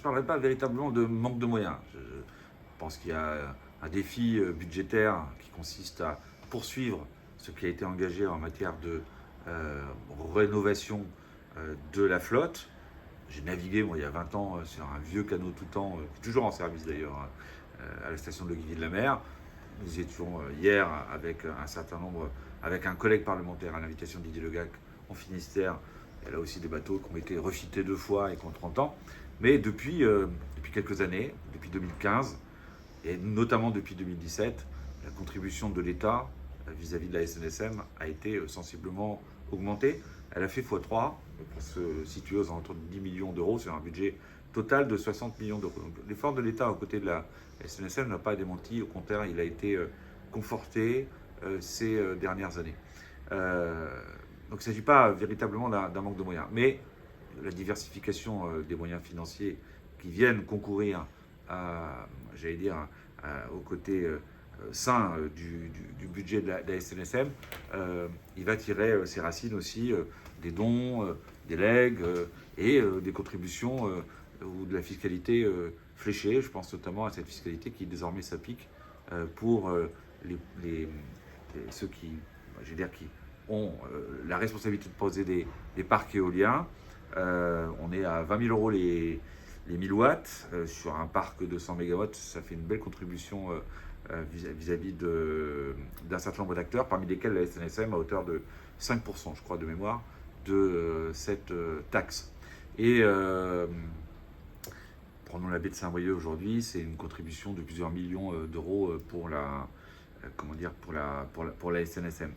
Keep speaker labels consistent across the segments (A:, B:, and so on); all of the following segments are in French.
A: je parlerai pas véritablement de manque de moyens. Je pense qu'il y a un défi budgétaire qui consiste à poursuivre ce qui a été engagé en matière de rénovation de la flotte. J'ai navigué, moi, il y a 20 ans, sur un vieux canot tout temps, qui est toujours en service d'ailleurs, à la station de Guilly de la Mer. Nous étions hier avec un certain nombre, avec un collègue parlementaire à l'invitation de Didier Le Gac en Finistère. Il y a là aussi des bateaux qui ont été refités 2 fois et qui ont 30 ans. Mais depuis quelques années, depuis 2015, et notamment depuis 2017, la contribution de l'État vis-à-vis de la SNSM a été sensiblement augmentée. Elle a fait x3 pour se situer aux alentours de 10 millions d'euros sur un budget total de 60 millions d'euros. Donc, l'effort de l'État aux côtés de la SNSM n'a pas démenti, au contraire, il a été conforté ces dernières années. Donc il ne s'agit pas véritablement d'un manque de moyens, mais la diversification des moyens financiers qui viennent concourir à, j'allais dire, au côté sain du budget de la SNSM, il va tirer ses racines aussi des dons, des legs et des contributions ou de la fiscalité fléchée. Je pense notamment à cette fiscalité qui désormais s'applique pour ceux qui, je veux dire, qui ont la responsabilité de poser des parcs éoliens. On est à 20 000 euros les 1000 watts sur un parc de 100 mégawatts. Ça fait une belle contribution vis-à-vis d'un certain nombre d'acteurs, parmi lesquels la SNSM à hauteur de 5%, je crois, de mémoire, de cette taxe. Et prenons la baie de Saint-Brieuc aujourd'hui, c'est une contribution de plusieurs millions d'euros pour la SNSM.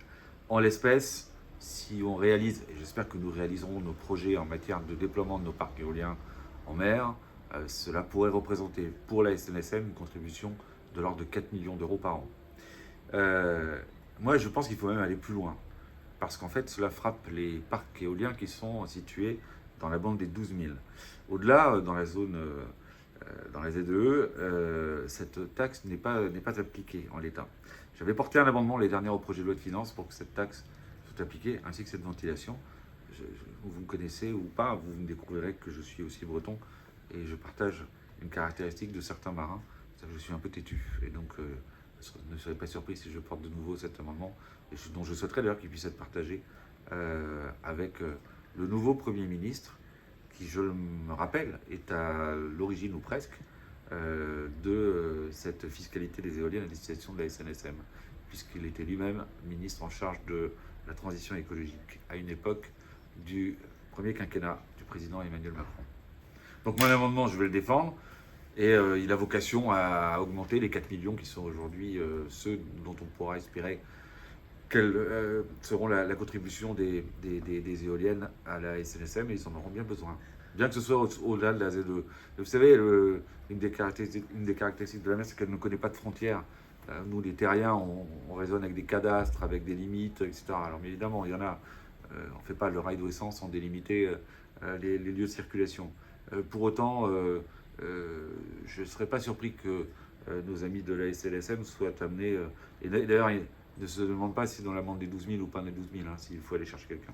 A: En l'espèce, si on réalise, et j'espère que nous réaliserons nos projets en matière de déploiement de nos parcs éoliens en mer, cela pourrait représenter pour la SNSM une contribution de l'ordre de 4 millions d'euros par an. Moi, je pense qu'il faut même aller plus loin, parce qu'en fait, cela frappe les parcs éoliens qui sont situés dans la bande des 12 000. Au-delà, dans la zone, dans la ZEE, cette taxe n'est pas appliquée en l'état. J'avais porté un amendement les dernières au projet de loi de finances pour que cette taxe soit appliquée, ainsi que cette ventilation. Vous me connaissez ou pas, vous me découvrirez que je suis aussi breton et je partage une caractéristique de certains marins, c'est que je suis un peu têtu. Et donc, ne serez pas surpris si je porte de nouveau cet amendement, dont je souhaiterais d'ailleurs qu'il puisse être partagé avec le nouveau Premier ministre, qui, je me rappelle, est à l'origine ou presque de cette fiscalité des éoliennes à destination de la SNSM, puisqu'il était lui-même ministre en charge de la transition écologique à une époque du premier quinquennat du président Emmanuel Macron. Donc mon amendement, je vais le défendre, et il a vocation à augmenter les 4 millions qui sont aujourd'hui ceux dont on pourra espérer quelles seront la contribution des éoliennes à la SNSM, et ils en auront bien besoin. Bien que ce soit au-delà de la ZE. Vous savez, une des caractéristiques de la mer, c'est qu'elle ne connaît pas de frontières. Nous, les terriens, on raisonne avec des cadastres, avec des limites, etc. Alors, mais évidemment, il y en a. On ne fait pas le rail d'eau-essence sans délimiter les lieux de circulation. Pour autant, je ne serais pas surpris que nos amis de la SNSM soient amenés. Et d'ailleurs, ils ne se demandent pas si c'est dans la bande des 12 000 ou pas des 12 000, s'il faut aller chercher quelqu'un.